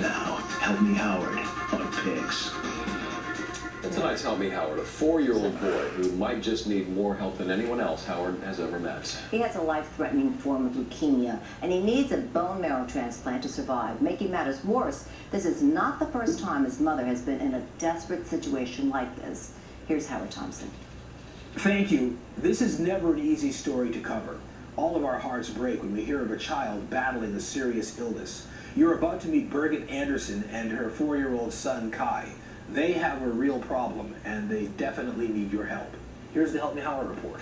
Now, Help Me Howard on PIX. And tonight's Help Me Howard, a 4-year-old boy who might just need more help than anyone else Howard has ever met. He has a life-threatening form of leukemia, and he needs a bone marrow transplant to survive. Making matters worse, this is not the first time his mother has been in a desperate situation like this. Here's Howard Thompson. Thank you. This is never an easy story to cover. All of our hearts break when we hear of a child battling a serious illness. You're about to meet Birgit Anderson and her 4-year-old son, Kai. They have a real problem, and they definitely need your help. Here's the Help Me Howard report.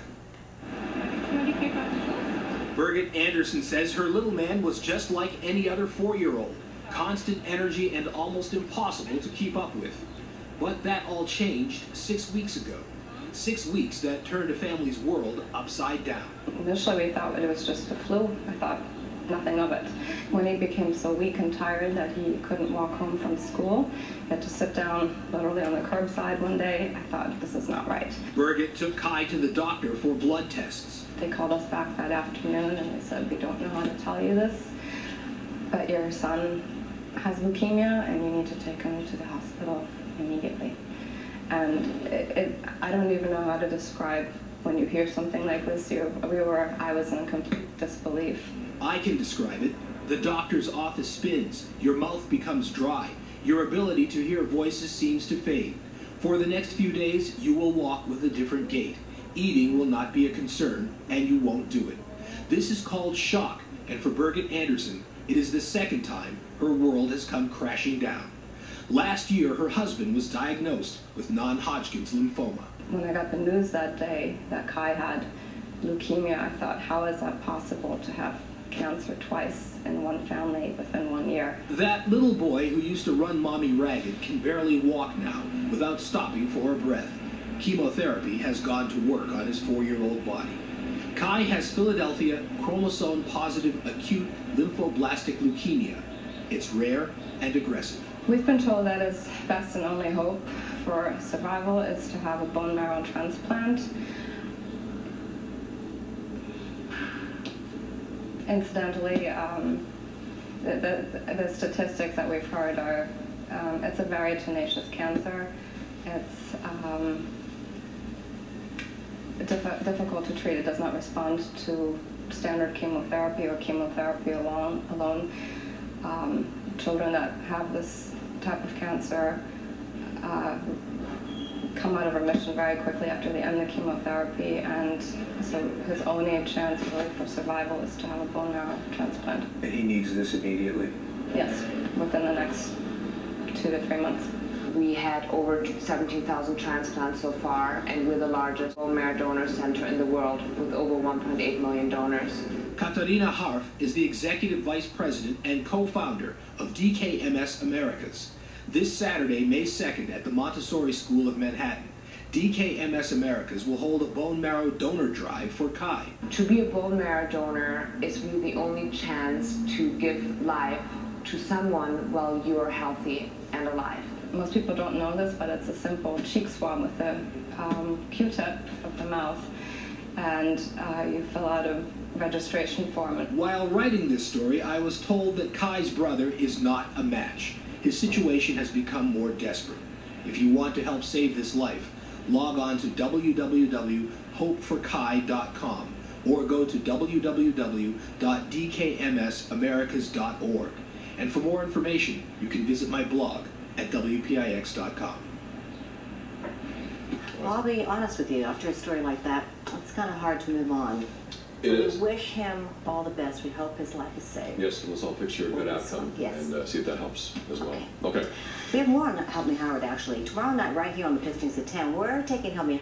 Birgit Anderson says her little man was just like any other 4-year-old. Constant energy and almost impossible to keep up with. But that all changed 6 weeks ago. 6 weeks that turned a family's world upside down. Initially we thought it was just a flu. I thought nothing of it. When he became so weak and tired that he couldn't walk home from school, he had to sit down literally on the curbside one day, I thought, this is not right. Birgit took Kai to the doctor for blood tests. They called us back that afternoon and they said, we don't know how to tell you this, but your son has leukemia and you need to take him to the hospital immediately. And I don't even know how to describe when you hear something like this. I was in complete disbelief. I can describe it. The doctor's office spins. Your mouth becomes dry. Your ability to hear voices seems to fade. For the next few days, you will walk with a different gait. Eating will not be a concern, and you won't do it. This is called shock, and for Birgit Anderson, it is the second time her world has come crashing down. Last year, her husband was diagnosed with non-Hodgkin's lymphoma. When I got the news that day that Kai had leukemia, I thought, how is that possible to have cancer twice in one family within 1 year? That little boy who used to run mommy ragged can barely walk now without stopping for a breath. Chemotherapy has gone to work on his 4-year-old body. Kai has Philadelphia chromosome-positive acute lymphoblastic leukemia. It's rare and aggressive. We've been told that his best and only hope for survival is to have a bone marrow transplant. Incidentally, the statistics that we've heard are, it's a very tenacious cancer. It's difficult to treat. It does not respond to standard chemotherapy or chemotherapy alone. Children that have this type of cancer come out of remission very quickly after they end the chemotherapy, and so his only chance really for survival is to have a bone marrow transplant. And he needs this immediately? Yes, within the next 2 to 3 months. We had over 17,000 transplants so far, and we're the largest bone marrow donor center in the world with over 1.8 million donors. Katarina Harf is the executive vice president and co-founder of DKMS Americas. This Saturday, May 2nd, at the Montessori School of Manhattan, DKMS Americas will hold a bone marrow donor drive for Kai. To be a bone marrow donor is really the only chance to give life to someone while you're healthy and alive. Most people don't know this, but it's a simple cheek swab with a Q-tip of the mouth, and you fill out a registration form. While writing this story, I was told that Kai's brother is not a match. His situation has become more desperate. If you want to help save this life, log on to www.hopeforkai.com or go to www.dkmsamericas.org. And for more information, you can visit my blog at WPIX.com. Well, I'll be honest with you, after a story like that, it's kind of hard to move on. It is. We wish him all the best. We hope his life is saved. Yes, let's all picture a good outcome. Yes. And see if that helps as well. Okay. We have more on Help Me Howard, actually. Tomorrow night, right here on the Pistons at 10, we're taking Help Me Howard.